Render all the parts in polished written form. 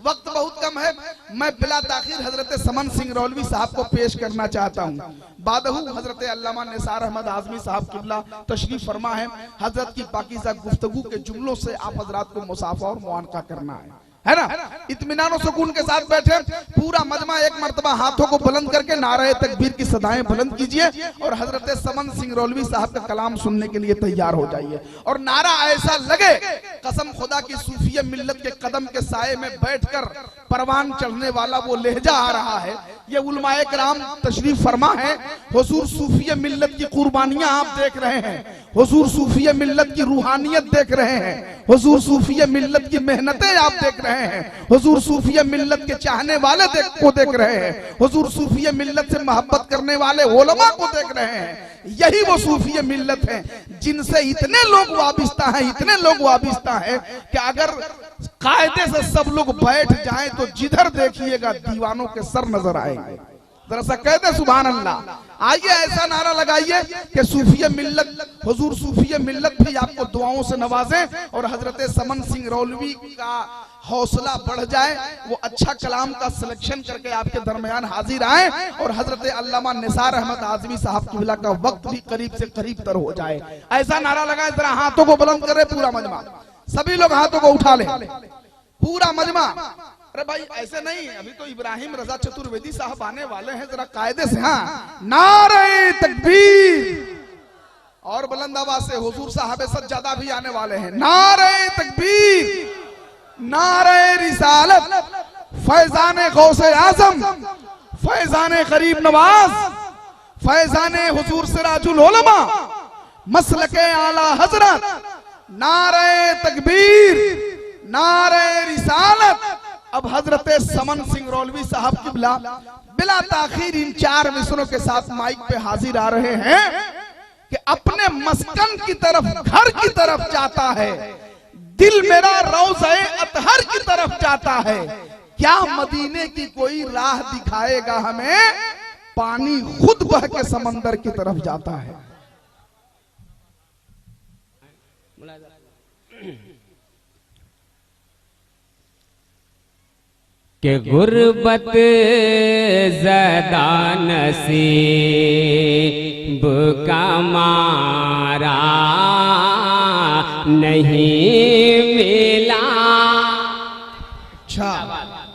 वक्त बहुत कम है, मैं बिला ताखीर हजरत समन सिंह रौलवी साहब को पेश करना चाहता हूँ। बादहू हजरत अल्लामा निसार अहमद आजमी साहब किबला तशरीफ फरमा है। हजरत की पाकीज़ा गुफ्तगू के जुमलों से आप हजरात को मुसाफा और मुआनका करना है ना। इत्मीनान और सुकून के साथ बैठे, पूरा मजमा एक मर्तबा हाथों को बुलंद करके नारे तकबीर की सदाएं बुलंद कीजिए और हजरत समन सिंह रौलवी साहब का कलाम सुनने के लिए तैयार हो जाइए। और नारा ऐसा लगे कसम खुदा की सूफिया मिल्लत के कदम के साये में बैठकर परवान चढ़ने वाला वो लहजा आ रहा है। ये उलमाए कराम तशरीफ फरमा है। हुजूर सूफिया मिल्लत की कुर्बानियां आप देख रहे हैं, हुजूर सूफिया मिल्लत की रूहानियत देख रहे हैं, हुजूर सूफिया मिल्लत की मेहनतें आप देख रहे हैं, हुजूर सूफिया मिल्लत के चाहने वाले को देख रहे हैं, हुजूर सूफिया मिल्लत से मोहब्बत करने वाले उलमा को देख रहे हैं। यही वो सूफिया मिल्लत है जिनसे इतने लोग वाबिस्ता हैं, इतने लोग वाबिस्ता हैं कि अगर कायदे से सब लोग बैठ जाएं तो जिधर देखिएगा दीवानों के सर नजर आएंगे। जरा सा कह दे सुभान अल्लाह। आइए ऐसा नारा लगाइए कि सूफिया मिल्लत, हुजूर सूफिया मिल्लत भी आपको दुआओं से नवाजे और हजरत समन सिंह रौलवी का हौसला बढ़ जाए, वो अच्छा कलाम का सिलेक्शन करके आपके दरमियान हाजिर आए और हजरत अल्लामा निसार अहमद आजमी साहब किबला का वक्त भी करीब से करीब तर हो जाए। ऐसा नारा लगाए, जरा हाथों को बुलंद करे पूरा मजमा, सभी लोग हाथों को उठा ले पूरा मजमा। अरे भाई ऐसे नहीं, अभी तो इब्राहिम रजा चतुर्वेदी साहब आने वाले हैं, जरा कायदे से। हाँ, नारे तकबीर और बुलंद आवाज से। हुजूर साहब सज्जादा भी आने वाले हैं। नारे तकबीर, नारे रिसालत, फैजाने गौसे आजम, फैजाने गरीब नवाज, फैजाने हुजूर सिराजुल उलमा, मसलके आला हजरत। नारे तकबीर, नारे रिसालत। अब हजरत समन सिंह रौलवी साहब किबला बिला ताखीर इन 4 मिसरों के साथ माइक पे हाजिर आ रहे हैं कि अपने मस्कन की तरफ, घर की तरफ जाता है, दिल मेरा रौज़े अतहर की तरफ जाता है। क्या मदीने की कोई राह दिखाएगा हमें, पानी खुद बह के समंदर की तरफ जाता है। के गुर्बत ज़दा नसीब का मारा नहीं मिला। अच्छा,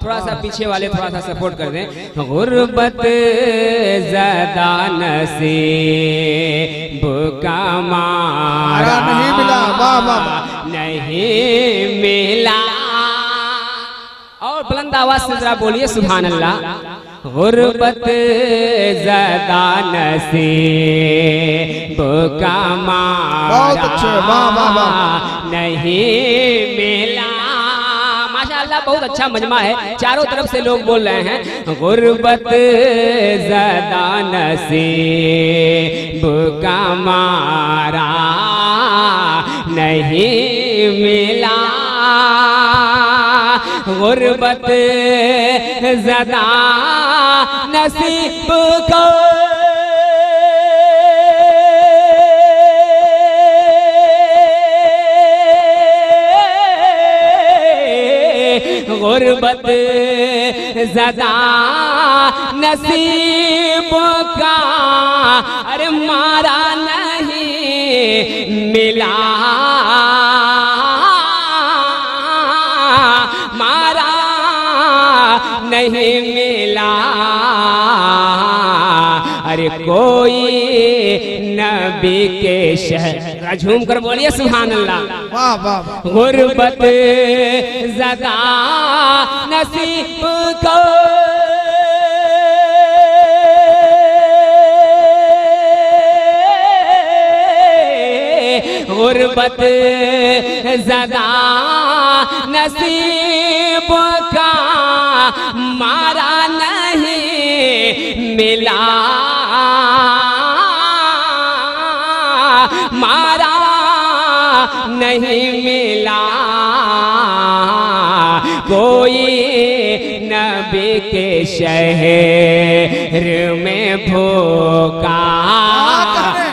थोड़ा सा पीछे वाले थोड़ा सा सपोर्ट कर दें। गुर्बत ज़दा नसीब का मारा नहीं मिला, वाह वाह, नहीं मिला। और बुलंद आवाज से जरा बोलिए सुभान अल्लाह। गुर्बत ज़दा नसीब का मारा नहीं मिला। माशाअल्लाह बहुत अच्छा मजमा है, चारों तरफ से लोग बोल रहे हैं। गुर्बत ज़दा नसीब का मारा नहीं मिला। गुर्बत ज़दा नसीब को गुर्बत ज़दा नसीब का अरे मारा नहीं मिला, मारा नहीं मिला। अरे कोई नबी के शहर, झूम कर बोलिए सुभान अल्लाह। वाह वाह। गुर्बत ज़दा नसीब को गुर्बत ज़दा नसीब का मारा नहीं मिला, मारा नहीं मिला। कोई नबी के शहर में भूखा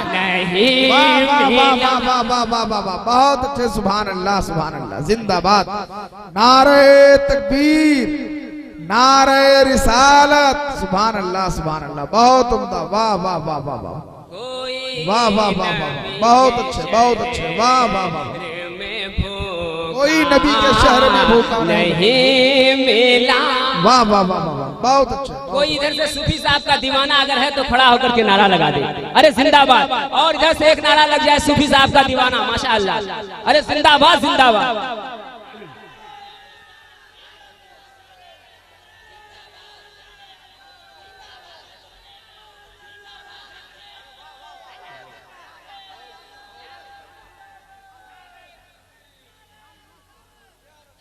नहीं नहीं वाह वाह मिला। वाह वाह वाह वाह वाह वाह, बहुत अच्छे, सुभान अल्लाह, जिंदाबाद। नारे तकबीर, नारे रिसालत, सुभान अल्लाह, बहुत उम्दा, वाह वाह वाह वाह वाह कोई वाह वाह वाह वाह, बहुत अच्छे, वाह वाह वाह। कोई नबी के शहर में भूखा नहीं मिला। वाह वाह वाह वाह, बहुत अच्छे। कोई इधर से सूफी साहब का दीवाना अगर है तो खड़ा होकर के नारा लगा दे, अरे जिंदाबाद। और इधर से एक नारा लग जाए सूफी साहब का दीवाना, माशाअल्लाह, अरे जिंदाबाद जिंदाबाद।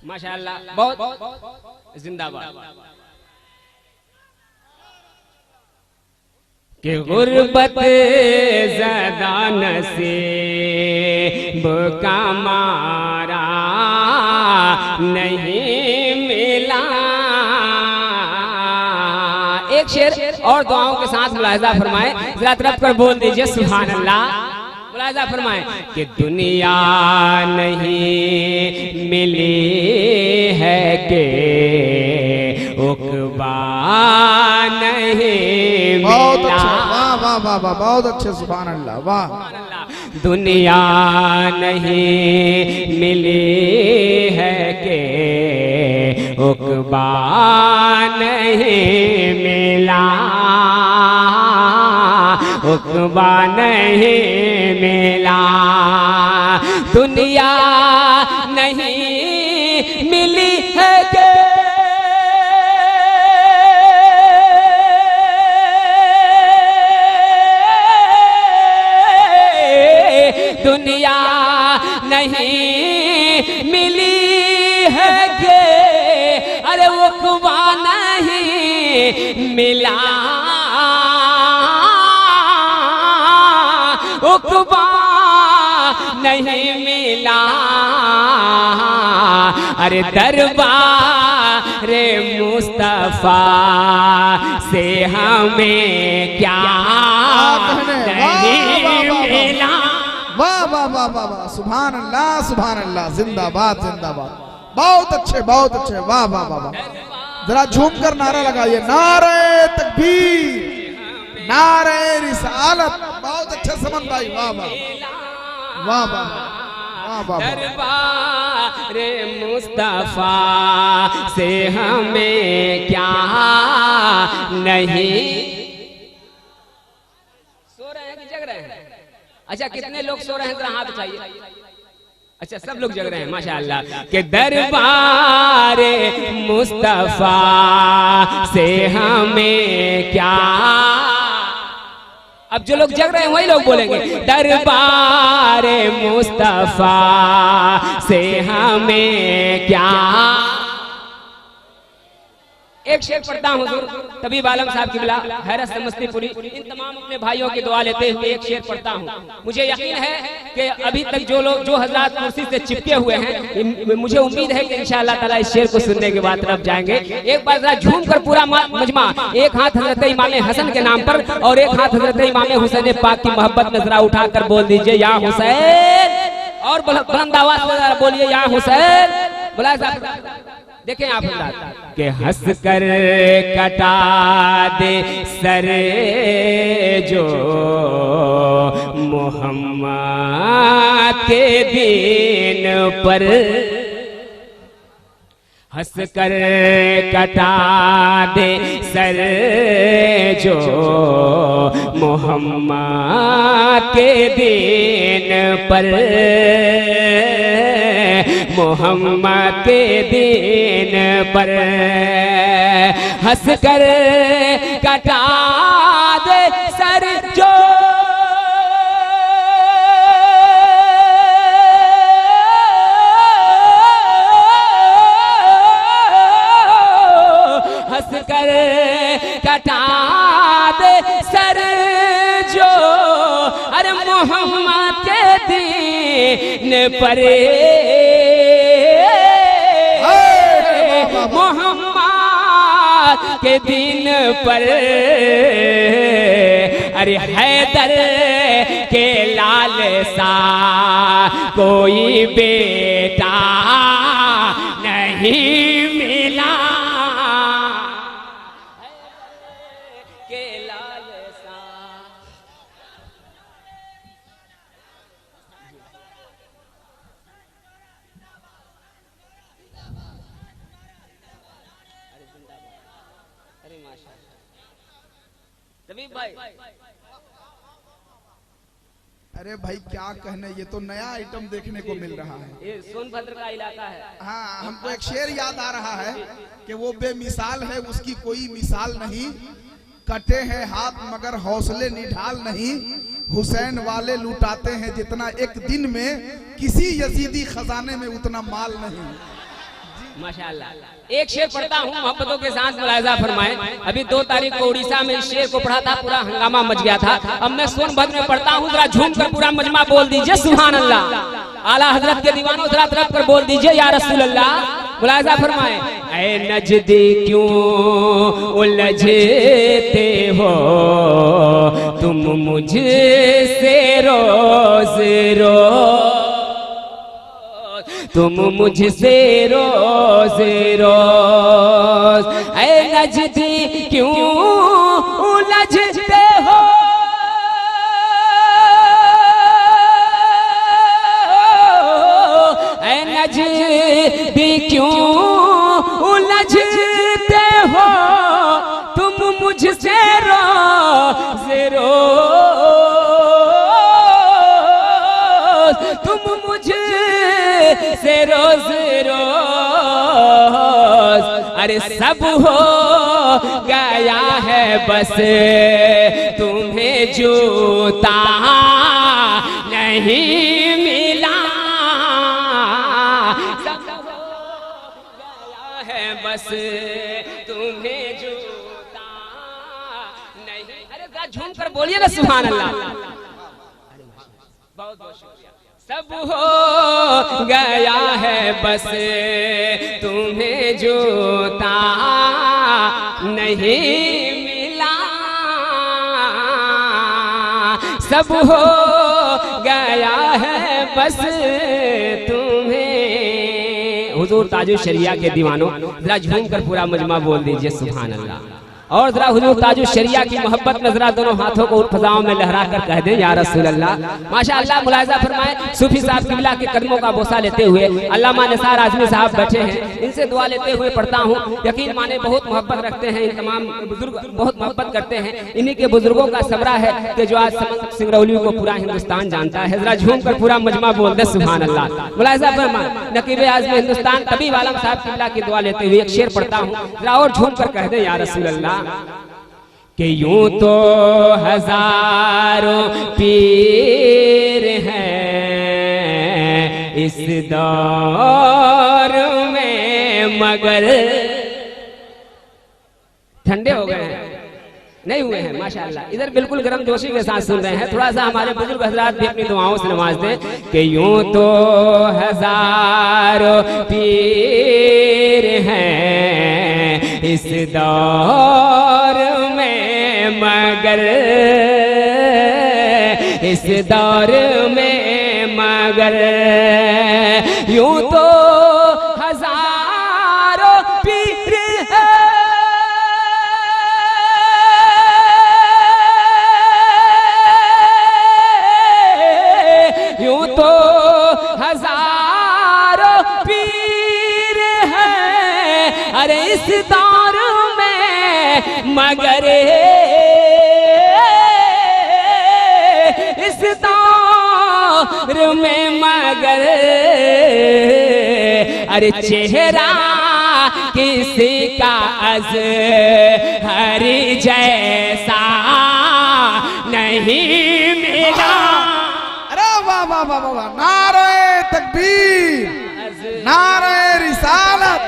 माशाअल्लाह, बहुत जिंदाबाद। कि गुर्बत ज़दा नसीब का मारा नहीं मिला। एक शेर और दुआओं के साथ मुलाहिजा फरमाए, जरा तरफ कर बोल दीजिए सुभान अल्लाह। मुलाहिजा फरमाए कि दुनिया नहीं मिली है के उकबा नहीं बहुत मिला। अच्छे, वाह वाह वाह वाह, बहुत अच्छे, सुभान अल्लाह, वाह। दुनिया नहीं मिली है के उकबा नहीं मिला, उकबा नहीं मिला। दुनिया नहीं मिली है के दुनिया नहीं मिली है के, अरे उकबा नहीं मिला, उकबा नहीं मिला। अरे दरबारे मुस्तफा से हमें क्या नहीं मिला। वाह वाह वाह वाह वाह, सुभान अल्लाह, जिंदाबाद, बहुत अच्छे, वाह वाह वाह वाह। जरा झूम कर नारा लगाइए, नारे तकबीर, नारे रिसालत, बहुत अच्छे समन भाई, वाह वाह वाह वाह वाह वाह। दरबारे मुस्तफा से हमें क्या नहीं। सो रहे हैं कि जग रहे हैं? अच्छा, कितने लोग सो रहे हैं, जरा हाथ उठाइए। अच्छा, सब लोग जग रहे हैं, माशाअल्लाह। के दरबारे मुस्तफा से हमें क्या। अब जो लोग जग रहे हैं वही लोग बोलेंगे, दरबारे मुस्तफा से हमें क्या। एक शेर पढ़ता हूँ हुजूर तबीब आलम साहब किबला हैरत समस्तीपुरी, इन तमाम अपने भाइयों के दुआ लेते हुए एक शेर पढ़ता हूँ। मुझे यकीन है कि अभी तक जो लोग, जो हजरात कुर्सी से चिपके हुए हैं, मुझे उम्मीद है कि इंशाअल्लाह ताला इस शेर को सुनने के बाद तरफ जाएंगे। एक बार जरा झूम कर पूरा मजमा, एक हाथ हजरत इमाम हसन के नाम पर और एक हाथ हजरत इमाम हुसैन पाक की मोहब्बत में जरा उठाकर बोल दीजिए या हुसैन, और बुलंद आवाज में बोलिए या हुसैन। बोला देखें आप के हंस कर कटा दे सर जो मोहम्मद के दिन पर, हंस कर कटा दे सर जो मोहम्मद के दिन पर, मोहम्मद के दिन पर हंस कर कटा दे सर जो हंस कर कटा दे सर जो, अरे मोहम्मद के दिन पर, मोहम्मद के दिन पर, अरे हैदर के लाल सा कोई बेटा नहीं मिला के लाल सा। अरे माशाअल्लाह तबीब भाई, अरे भाई क्या कहने, ये तो नया आइटम देखने को मिल रहा है। ये सोनभद्र का इलाका है। हाँ, हमको एक शेर याद आ रहा है कि वो बेमिसाल है, उसकी कोई मिसाल नहीं, कटे हैं हाथ मगर हौसले निढाल नहीं, हुसैन वाले लुटाते हैं जितना एक दिन में, किसी यजीदी खजाने में उतना माल नहीं। माशाअल्लाह। एक शेर पढ़ता हूँ, मोहब्बतों के साथ मुलाहिजा फरमाएं। अभी 2 तारीख को उड़ीसा में इस शेर को पढ़ा था, पूरा हंगामा मच गया था। अब मैं सोनभद्र में पढ़ता हूँ, जरा झूम कर पूरा मजमा बोल दीजिए सुभान अल्लाह। आला हजरत के दीवानों जरा तरफ कर बोल दीजिए या रसूल अल्लाह। मुलाहिजा फरमाएं। ऐ नजदी क्यों उलझते हो तुम मुझसे रोज रोज, तुम मुझसे रोज रोज, ऐ नजदी क्यों उलझते हो ऐ नजदी क्यों उलझते हो तुम मुझसे रोज रोज, तुम मुझे से रोज रोज। अरे सब हो गया है बस तुम्हें जूता नहीं मिला, सब हो गया है बस तुम्हें जूता नहीं। अरे झूम कर बोलिए ना सुभान अल्लाह। बहुत बहुत शुक्रिया। सब हो गया है बस तुम्हें जूता नहीं मिला, सब हो गया है बस तुम्हें। हुजूर ताजुल शरिया के दीवानों जरा झूम कर पूरा मजमा बोल दीजिए सुभान अल्लाह। और जरा हुजूर ताजुल शरिया की मोहब्बत में जरा दोनों हाथों को फजाओं में लहरा कर कह दें या रसूल अल्लाह। माशाअल्लाह। मुलाहिजा फरमाएं। सूफी साहब किबला के कदमों का बोसा लेते हुए अल्लामा निसार आजमी साहब बैठे हैं, इनसे दुआ लेते हुए पढ़ता हूँ। यकीन माने बहुत मोहब्बत रखते हैं, इन तमाम बुजुर्ग बहुत मोहब्बत करते हैं। इन्हीं के बुजुर्गों का सबरा है कि जो आज समन सिंगरौली को पूरा हिंदुस्तान जानता है। जरा झूम कर पूरा मजमा बोल दे सुभान अल्लाह। मुलाहिजा फरमाएं। नकीब आज़म हिंदुस्तान तबीब आलम साहब किबला की दुआ लेते हुए एक शेर पढ़ता हूँ, जरा और झूम कर कह दे या रसूल अल्लाह। कि यूं तो हजारों पीर हैं इस दौर में, मगर ठंडे हो गए हैं, नहीं हुए हैं माशाअल्लाह। इधर बिल्कुल गर्म जोशी के साथ सुन रहे हैं। थोड़ा सा हमारे बुजुर्ग हजरात भी अपनी दुआओं से नवाज दें कि यूं तो हजारों पीर हैं इस दौर में, मगर इस दौर में मगर यूं तो हजारों पीर है यूं तो हजारों पीर है अरे इस दौर में, मगर इस दौर में मगर अरे चेहरा किसी का अज़हर जैसा नहीं मिला। अरे वाह वाह वाह वाह, नारे तकबीर, नारे रिसालत,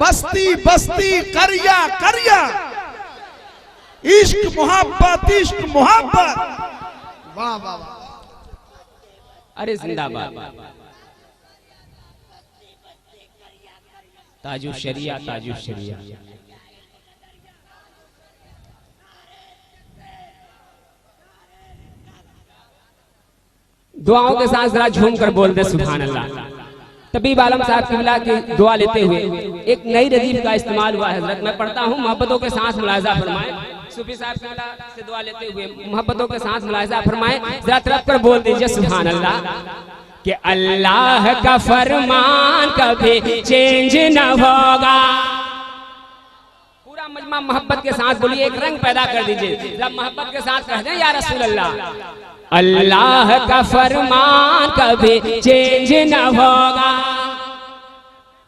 बस्ती बस्ती करिया करिया, इश्क मोहब्बत इश्क मोहब्बत, वाह वाह वाह। अरे जिंदाबाद ताजुल शरिया, ताजुल शरिया। दुआओं के साथ जरा झूम कर बोल दे सुभान अल्लाह। तबीब आलम साहब किबला की दुआ लेते हुए एक नई रदीफ का इस्तेमाल हुआ है हजरत, मैं पढ़ता हूँ, मोहब्बतों के साथ मुलाहिजा फरमाए। सूफी साहब किबला से दुआ लेते हुए मोहब्बतों के साथ मुलाहिजा फरमाए, जरा तरफ कर बोल दीजिए सुभान अल्लाह। कि अल्लाह का फरमान कभी चेंज न होगा। पूरा मजमा मोहब्बत के साथ बोलिए, एक रंग पैदा कर दीजिए, जब मोहब्बत के साथ कह दें या रसूल अल्लाह। अल्लाह का फरमान कभी चेंज न होगा।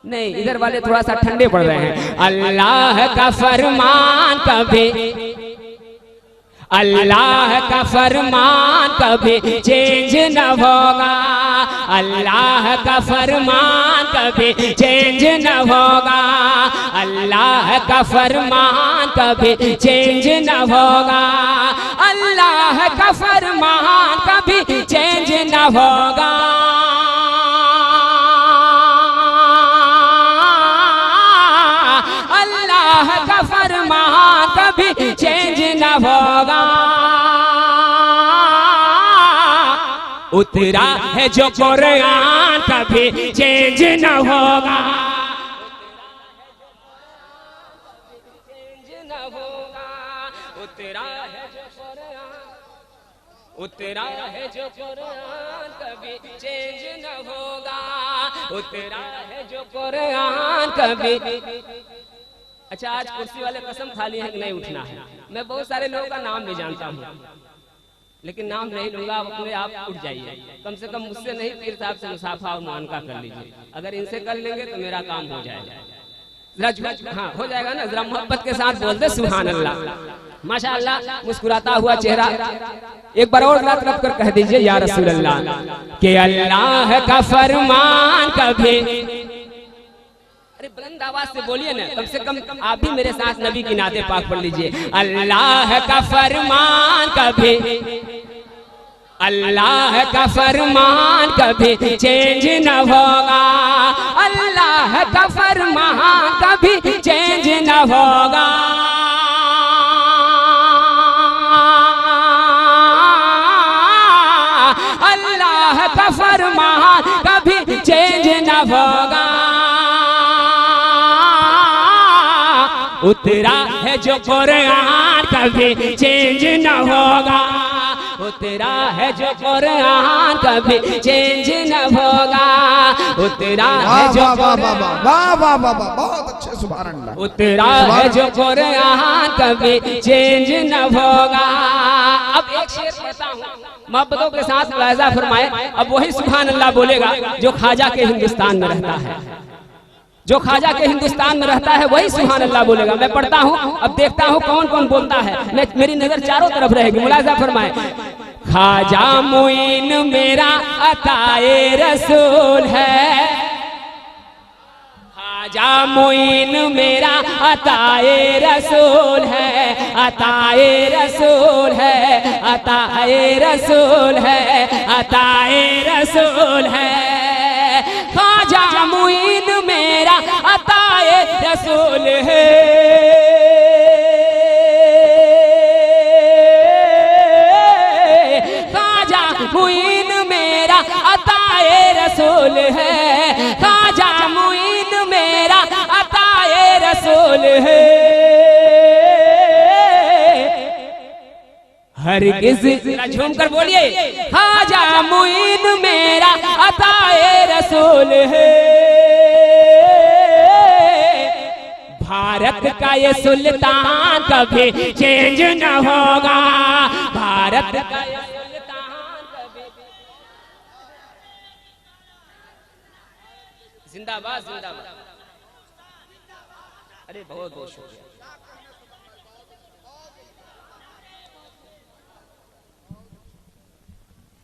नहीं, इधर वाले थोड़ा सा ठंडे पड़ रहे हैं। अल्लाह का फरमान कभी, अल्लाह का फरमान कभी चेंज न होगा। अल्लाह का फरमान कभी चेंज न होगा। अल्लाह का फरमान कभी चेंज न होगा। अल्लाह का फरमान कभी चेंज न होगा। अल्लाह का फरमान कभी चेंज न होगा। उतरा है जो कुरान कभी चेंज न होगा। चेंज न होगा। उतरा है जो कुरान, उतरा है जो कुरान कभी चेंज न होगा। उतरा है जो कुरान कभी। अच्छा, आज कुर्सी वाले कसम खा लिए हैं कि नहीं उठना है। मैं बहुत सारे लोगों का नाम भी जानता हूँ, लेकिन नाम नहीं लूंगा, आप अपने आप उठ जाइए। कम से कम मुझसे नहीं, पीर साहब से मुसाफा और मुआनका कर लीजिए। अगर इनसे कर लेंगे तो मेरा काम हो जाएगा। हाँ, हो जाएगा ना। जरा मोहब्बत के साथ बोल दे सुभान अल्लाह। माशाअल्लाह, मुस्कुराता हुआ चेहरा एक बार और रात रख कर कह दीजिए या रसूल अल्लाह। कि अल्लाह का फरमान कभी, अरे बुलंद आवाज से बोलिए ना, कम से कम आप भी मेरे साथ नबी की नाते पाक पढ़ लीजिए। अल्लाह का फरमान कभी, अल्लाह का फरमान कभी चेंज न होगा। अल्लाह का फरमान कभी चेंज न होगा। अल्लाह का फरमान कभी चेंज न होगा। उतरा है जो कुरान कभी चेंज न होगा। उतरा है जो कुरान कभी चेंज न होगा। उतरा है जो बहुत अच्छे सुभान अल्लाह। उतरा है जो कुरान कभी चेंज न होगा। अब एक शेर पढ़ता हूँ, मोहब्बतों के साथ मुलाहिजा फरमाए। अब वही सुभान अल्लाह बोलेगा जो ख्वाजा के हिंदुस्तान में रहता है। जो ख्वाजा के हिंदुस्तान में रहता है वही सुभान अल्लाह बोलेगा। मैं पढ़ता हूँ, अब देखता हूँ कौन कौन बोलता है। मेरी नजर चारों तरफ रहेगी, मुलाहिजा फरमाए। ख्वाजा मुइन मेरा अताए रसूल है। ख्वाजा मुइन मेरा अताए रसूल है। अताए रसूल है। अताए रसूल है। अताए रसूल है। ख्वाजा मुइन मेरा अताए रसूल है। ख्वाजा मुइन मेरा अताए रसूल है। ख्वाजा मुइन मेरा अताए रसूल है। हरगिज़, झूम कर बोलिए, ख्वाजा मुइन मेरा अताए रसूल है। भारत का ये सुल्तान कभी चेंज न होगा। भारत का ये सुल्तान कभी। जिंदाबाद जिंदाबाद। अरे बहुत बहुत शुक्रिया।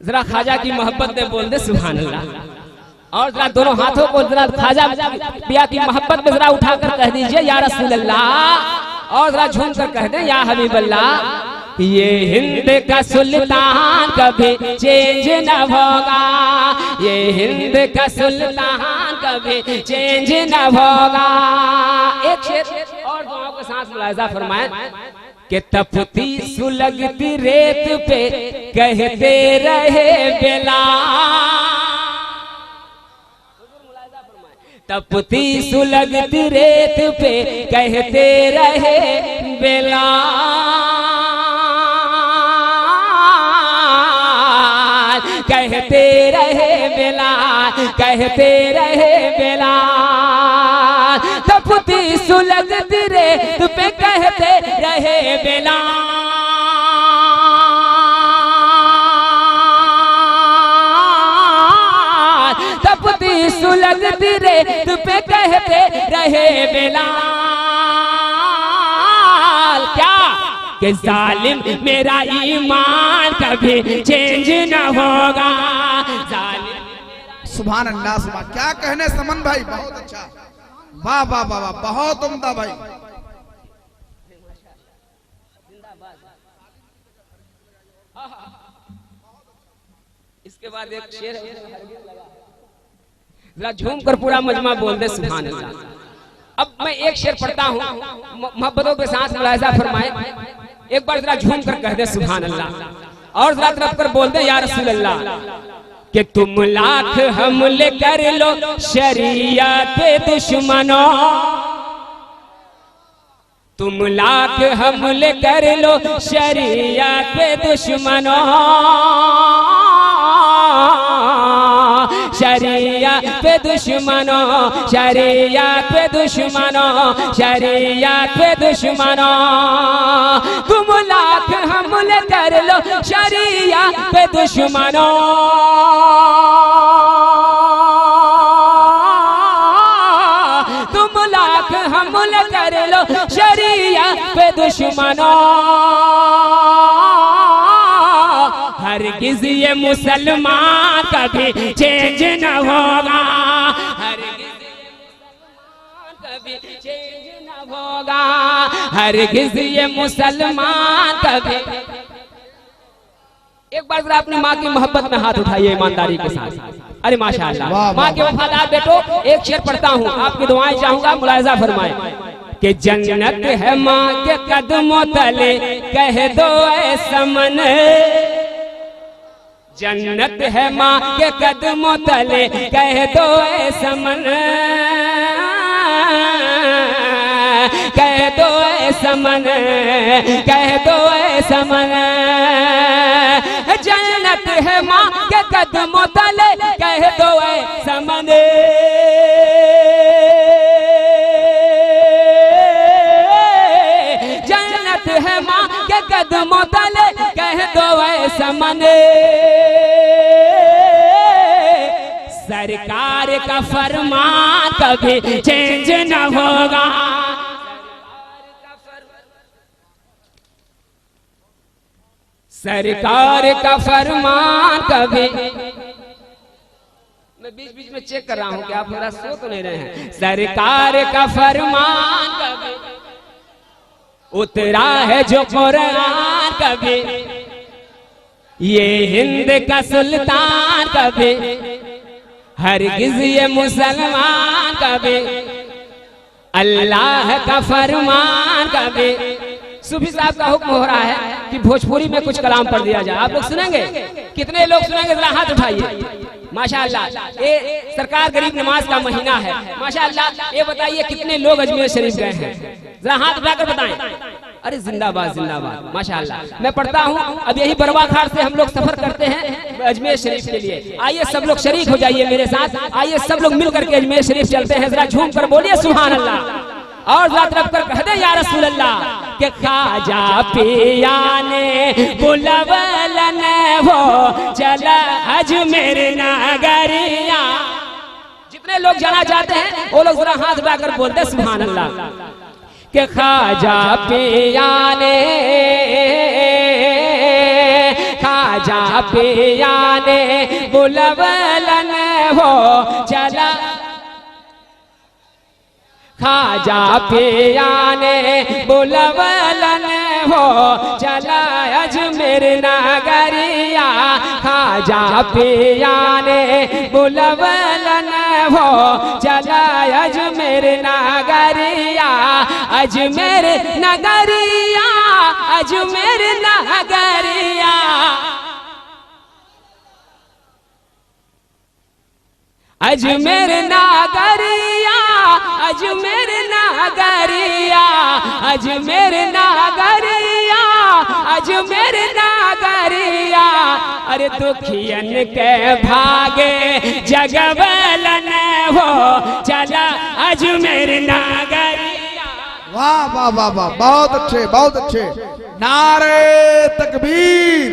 जरा ख्वाजा की मोहब्बत में बोल दे सुभान अल्लाह। और जरा दोनों हाथों को जरा ख्वाजा पिया की मोहब्बत में जरा उठाकर कह दीजिए या रसूल अल्लाह। और जरा झूम कर कह दे या हबीब अल्लाह। ये हिंद का सुल्तान कभी चेंज न होगा। ये हिंद का सुल्तान कभी चेंज न होगा। एक शेर और दुआओं के साथ मुलाहिजा फरमाए। कि तपती सुलगती रेत पे कहते रहे बेलाल, तपती सुलगती रेत पे कहते रहे बेलाल, कहते रहे बेलाल, कहते रहे बेलाल, तपती सुलगती रेत पे कहते रहे बेलाल, तपती सुलगती रेत पे कहते रहे बेलाल। क्या कि जालिम मेरा ईमान कभी चेंज न होगा, जालिम। सुभान अल्लाह, सुभान। क्या कहने समन भाई, बहुत अच्छा, वाह वाह वाह वाह, बहुत उम्दा भाई। इसके बाद एक शेर जरा झूम कर पूरा मजमा बोल दे सुभान अल्लाह। अब मैं एक शेर पढ़ता हूँ, मोहब्बतों के साथ मुलाहिजा फरमाए, एक बार जरा झूम कर कह दे सुभान अल्लाह, और जरा तरफ कर बोल दे या रसूल अल्लाह। कि तुम लाख हमले कर लो शरीयत पे दुश्मनों, तुम लाख हमले कर लो शरीयत पे दुश्मनों, शरीयत पे दुश्मनों, शरीयत पे दुश्मनों, शरीयत पे दुश्मनों, तुम लाख हमले कर लो शरीयत पे दुश्मनों, तुम लाख हमले कर लो शरीयत पे दुश्मनों, हरगिज़ ये मुसलमान कभी चेंज न होगा, हरगिज़ ये मुसलमान कभी चेंज न होगा, हरगिज़ ये मुसलमान कभी। एक बार जरा अपनी माँ की मोहब्बत में हाथ उठाइए ईमानदारी के साथ। अरे माशाअल्लाह, माँ के वफादार बेटो, एक शेर पढ़ता हूँ, आपकी दुआएं चाहूंगा, मुलाहिजा फरमाए। कि जन्नत है माँ के कदमों तले कह दो ऐ समन, जन्नत है माँ के कदमों तले कह दो ऐ समन, कह दो ऐ समन, कह दो ऐ समन, जन्नत है माँ के कदमों तले कह दो ऐ समन, जन्नत है माँ के कदमों तले कह दो ऐ समन, सरकार का फरमान कभी चेंज न होगा, सरकार का फरमान कभी। मैं बीच बीच में चेक कर रहा हूं कि आप मेरा सो तो नहीं रहे हैं। सरकार का फरमान कभी उतरा है जो कुरान कभी, ये हिंद का सुल्तान कभी, हरगिज़ ये मुसलमान कभी, अल्लाह का फरमान कभी। सूफी साहब का हुक्म हो रहा है कि भोजपुरी में कुछ कलाम पढ़ दिया जाए, आप लोग सुनेंगे? कितने लोग सुनेंगे? जरा हाथ उठाइए। माशाअल्लाह, ये सरकार गरीब नमाज का महीना है। माशाअल्लाह, ये बताइए कितने लोग अजमेर शरीफ गए हैं? जरा हाथ उठाकर बताएं। अरे जिंदाबाद जिंदाबाद, माशाअल्लाह। मैं पढ़ता हूँ, अब यही बरवा खार से हम लोग सफर करते हैं अजमेर शरीफ के लिए। आइए सब लोग शरीक हो जाइए मेरे साथ, आइए सब लोग मिल करके अजमेर शरीफ चलते हैं। जरा झूम कर बोलिए सुभान अल्लाह, और जरा तरफ कर कह दे या रसूल अल्लाह। के ख्वाजा पिया ने बुलवलन हो चला अजमेर नगरिया। जितने लोग जाना चाहते हैं वो लोग जरा हाथ उठाकर बोलते सुभान अल्लाह। के ख्वाजा पिया ने, ख्वाजा पिया ने बुलवलन हो चला, ख्वाजा पिया ने बुलवलन हो चला अजमेर नगरिया। ख्वाजा पिया ने बुलवलन हो चला अजमेर नगरिया, अजमेर नगरिया अजमेर नगरिया, अजमेर नगरिया, अजमेर नगरिया, अजमेर नगरिया, अजमेर नगरिया। अरे दुखियन के भागे जगवलन हो चला अजमेर नगरिया। वाह वाह वाह वाह, बहुत अच्छे बहुत अच्छे। नारे तकबीर,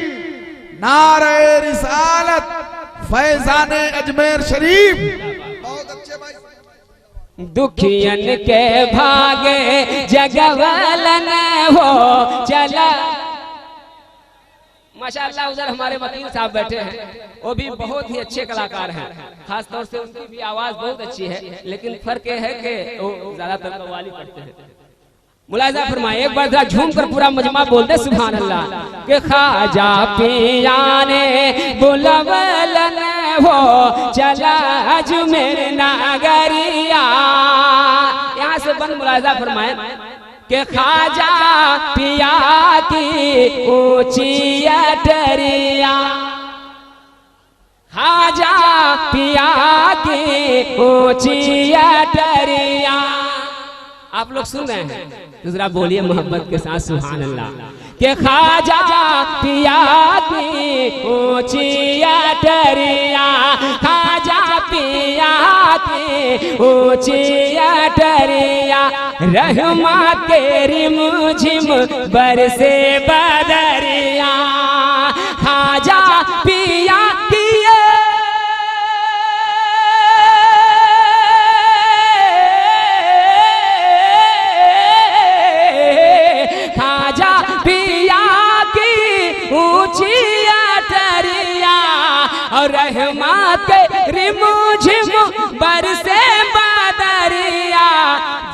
नारे रिसालत, फैजाने अजमेर शरीफ। बहुत अच्छे भाई। दुखियन के भागे जगवलन हो चला। माशाअल्लाह उधर हमारे वकील साहब बैठे हैं, वो भी बहुत ही अच्छे कलाकार हैं, खास तौर से उनकी भी आवाज बहुत अच्छी है, लेकिन फर्क ये है कि वो ज्यादातर कव्वाली पढ़ते हैं। मुलाहिजा फरमाए, एक बार जरा झूम कर पूरा मजमा बोल दे सुभान अल्लाह। के ख्वाजा पिया ने बुलवलन हो चला अजमेर नगरिया। यहाँ से बंद मुलाहिजा फरमाए के ख्वाजा पिया की ऊंची अटरिया, ख्वाजा पिया की ऊंची अटरिया। आप लोग सुन रहे हैं, दूसरा बोलिए मोहब्बत के साथ सुभान अल्लाह। के ख्वाजा पिया की ऊंची अटरिया, ख्वाजा पिया की ऊंची अटरिया। रहमा तेरी मुझिम बरसे बदरिया, ख्वाजा पिया की और रहमत रिमुझिम बरसे बादरिया।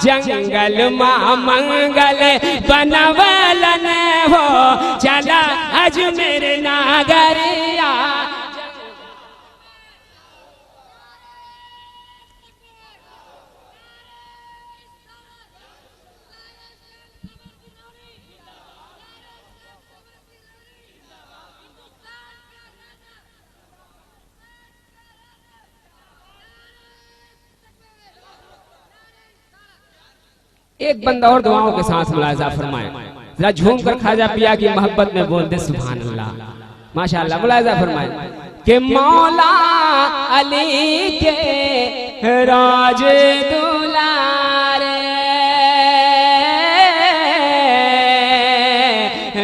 जंगल मां मंगल बनवलन हो चला अजमेर नगरिया। एक बंदा और दुआओं के साथ मुलाजा फरमाए, जरा झूम कर ख्वाजा पिया की मोहब्बत में बोल दे सुभान अल्लाह। माशाअल्लाह मुलाजा फरमाए कि मौला अली के राज दुलारे,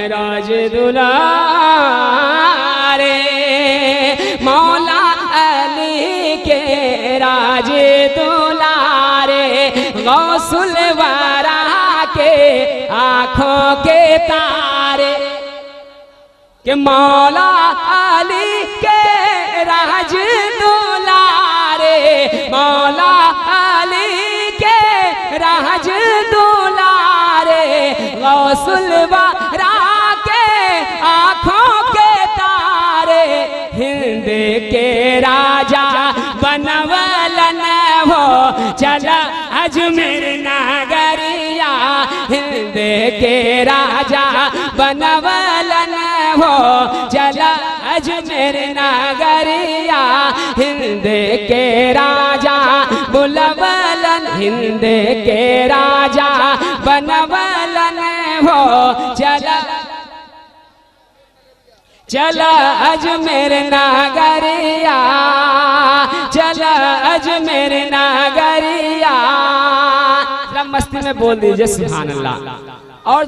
राज दुलारे, मौला अली के राज दुलारे। गौसुल वारा के आंखों के तारे, के मौला अली के राज दुलारे, मौला अली के राज दुलारे। गौसुल वारा के आंखों के तारे, हिंद के राजा बनवलन हो चला अजमेर नगरिया। हिंद के राजा बनवलन हो चला अजमेर नगरिया। हिंद के राजा बुलवलन, हिंद के राजा बनवलन हो चला, चला अजमेर नगरिया, चला अजमेर नगरिया। मस्ती में बोल दीजिए सुभान अल्लाह और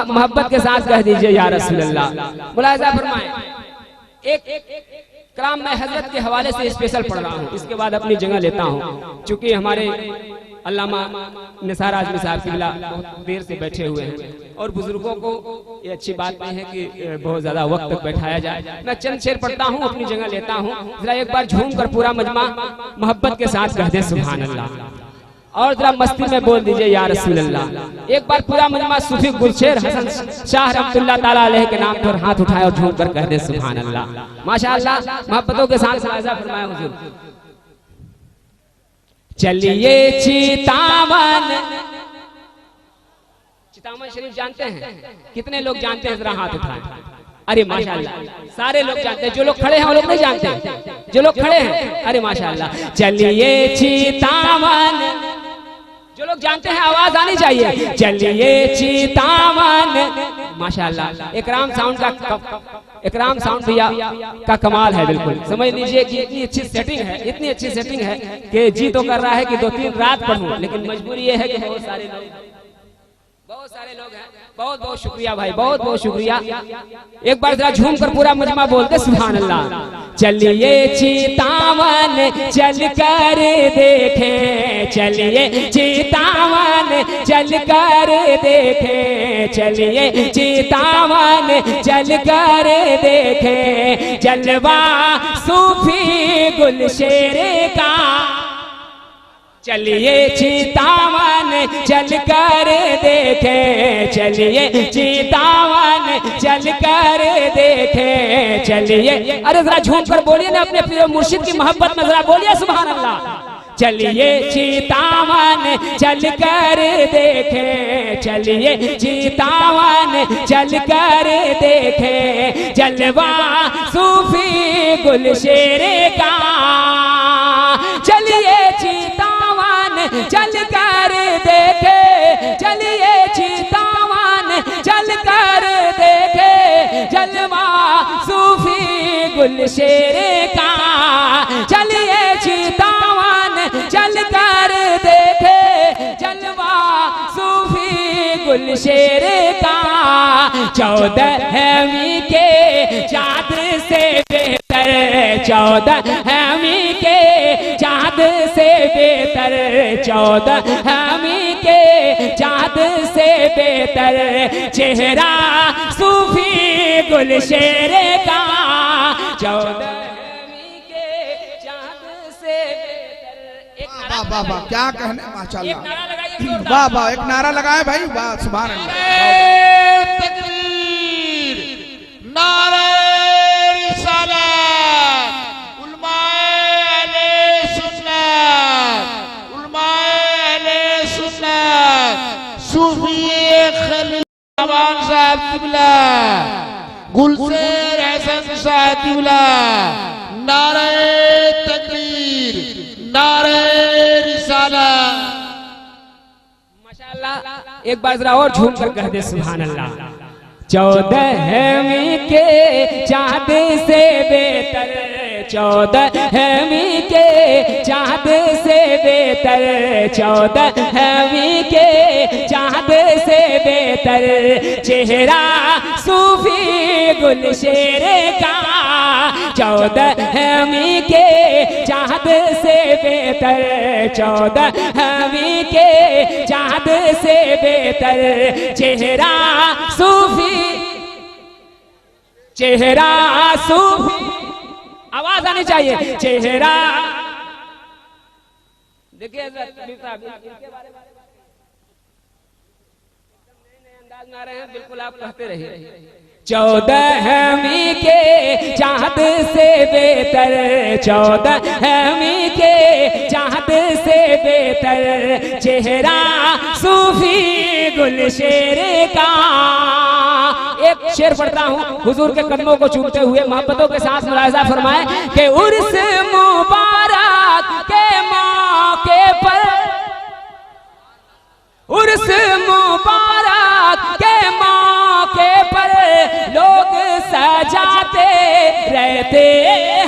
मोहब्बत के साथ कह दीजिए या रसूल अल्लाह। मुलाहिजा फरमाएं, एक कलाम मैं हजरत के हवाले से स्पेशल पढ़ रहा हूँ, इसके बाद अपनी जगह लेता हूँ, चूंकि हमारे अल्लामा निसार आजमी साहब किबला बहुत देर से बैठे हुए हैं और बुजुर्गों को ये अच्छी बात नहीं है कि बहुत ज्यादा वक्त तक बैठाया जाए। मैं चंद शेर पढ़ता हूँ, अपनी जगह लेता हूँ, जरा एक बार झूम कर पूरा मजमा मोहब्बत के साथ कह दे सुभान अल्लाह और जरा मस्ती में बोल दीजिए या रसूल अल्लाह। एक बार पूरा मजमा सूफी गुलशेर हसन शाह रहमतुल्लाह ताला अलैह के नाम पर हाथ उठाए और झूम कर कह दे सुभान अल्लाह। माशाअल्लाह मोहब्बतों के साथ मुलाहिजा फरमाए हुजूर। चलिए चितावन चितामन शरीफ जानते हैं? कितने लोग जानते हैं? जरा हाथ उठाएं। अरे माशाल्लाह, सारे लोग जानते हैं। जो लोग खड़े हैं वो लोग नहीं जानते? जो लोग खड़े हैं, अरे माशाल्लाह। चलिए चितामन, जो लोग जानते हैं आवाज आनी चाहिए। चलिए चितामन, माशाल्लाह। इकराम साउंड भैया का कमाल है, बिल्कुल समझ लीजिए कि इतनी अच्छी सेटिंग है, इतनी अच्छी सेटिंग है कि जी तो कर रहा है कि 2-3 रात पढ़ूं, लेकिन मजबूरी ये है कि बहुत सारे लोग हैं। बहुत बहुत शुक्रिया भाई, बहुत बहुत शुक्रिया। एक बार जरा झूम कर पूरा मजमा बोलते सुभान अल्लाह। चलिए चितावन चल कर देखें, चलिए चितावन चल कर देखें, चलिए चितावन चल कर देखें, जलवा सूफी गुलशेरे का। चलिए चितावन चल कर देखें, चलिए चितावन चल कर देखें, चलिए। अरे जरा झूम कर बोलिए ना, अपने प्रिय मुर्शिद की मोहब्बत में जरा बोलिए सुभान अल्लाह। चलिए चितावन चल कर देखें, चलिए चितावन चल कर देखें, जलवा सूफी गुलशेरे का। चलिए चल कर देखे, चलिए चितावन चल कर देखे, जलवा सूफी गुलशेरे का। चलिए चितावन चल कर देखे, जलवा सूफी गुलशेरे का। 14वीं के चाँद से बेहतर, 14वीं के चाँद से बेहतर, 14वीं के चाँद से बेहतर, चेहरा सूफी गुलशेरे का। 14वीं के चाँद से बेहतर। वाह वाह वाह, क्या कहने, माशाल्लाह। वाह वाह, एक नारा लगाए भाई, वाह सुभान अल्लाह। तकबीर, नारे रिसालत, उलमाए सुन्नत, उलमाए सुन्नत, सूफी खलील रहमान साहब किबला, गुलशेर हसन साहब किबला, नारे तकबीर, नारे रिसालत। माशाअल्लाह, एक बार जरा और झूम कर कह दे सुभान अल्लाह। 14वीं के चाँद से बेहतर, 14वीं के चाँद से बेहतर, 14वीं के चाँद से बेहतर, चेहरा सूफी गुलशेरे का। 14वीं के चाँद से बेहतर, 14वीं के चाँद से बेहतर, चेहरा सूफी, चेहरा सूफी। आवाज आनी चाहिए। चेहरा देखिए इनके बारे में अंदाज में आ रहे हैं, बिल्कुल आप कहते रहिए। 14वीं के चाँद से बेहतर, 14वीं के चाँद से बेहतर, चेहरा सूफी गुलशेरे का। एक शेर पढ़ता हूँ, हुजूर के कदमों को चूमते हुए मोहब्बतों के साथ मुलाहिजा फरमाएं कि उर्स मुबारक के मौके पर, उर्स मुबारक के मौके पर लोग सजाते रहते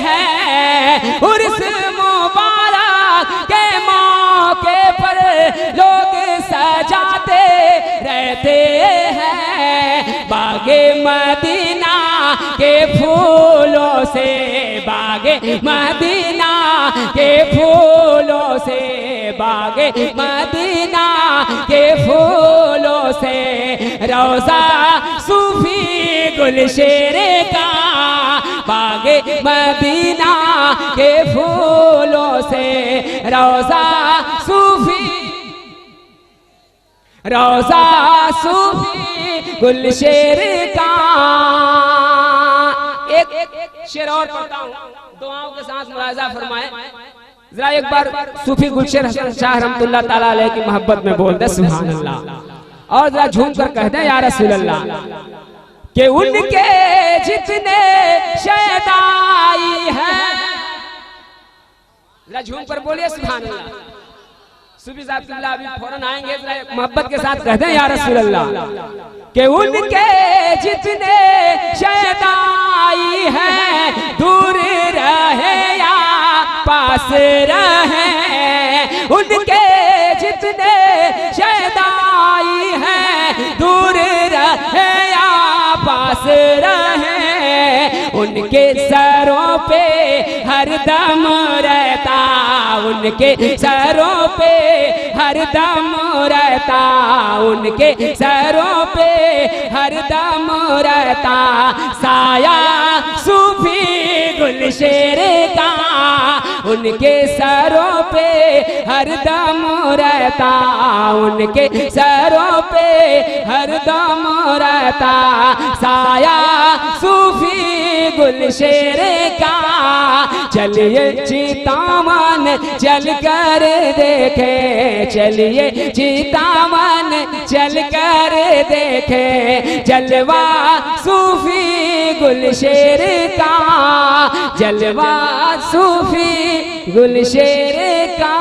हैं। उर्स मुबारक के मौके पर लोग सजाते रहते हैं। बागे मदीना के फूलों से, बागे मदीना के फूलों से, बागे मदीना के फूलों से, रोजा सूफी गुलशेरे का। बागे मदीना के फूलों से, रोजा सूफी, रोजा सूफी गुलशेर का। एक शेर और पढ़ता हूँ, दुआओं के साथ मुलाहिजा फरमाएं। जरा एक बार सूफी गुलशेर हसन शाह रहमतुल्लाह ताला अलैह की मोहब्बत में बोल दे सुभान अल्लाह। और जरा झूम कर कह दें या रसूल अल्लाह कि उनके जितने शहदाई हैं, जरा झूम कर बोलिए सुभान अल्लाह। सूफी साहब किबला अभी फौरन आएंगे, जरा मोहब्बत के साथ कहते हैं या रसूल अल्लाह कि उनके जितने शहदाई हैं, दूर रहे या पास रहे, उनके जितने शहदाई हैं, दूर रहे या पास रहे, उनके सरों पे हर दम रहता, उनके सरों पे हर दम रहता, उनके सरों पे हर दम रहता, साया सूफी गुलशेर का, उनके सरों पे हर दम रहता, उनके सरों पे हर दम रहता, साया सूफी गुलशेर का। चलिए चितावन चल कर देखे, चलिए चितावन चल कर देखे, जलवा सूफी गुलशेर का, जलवा सूफी गुलशेर का।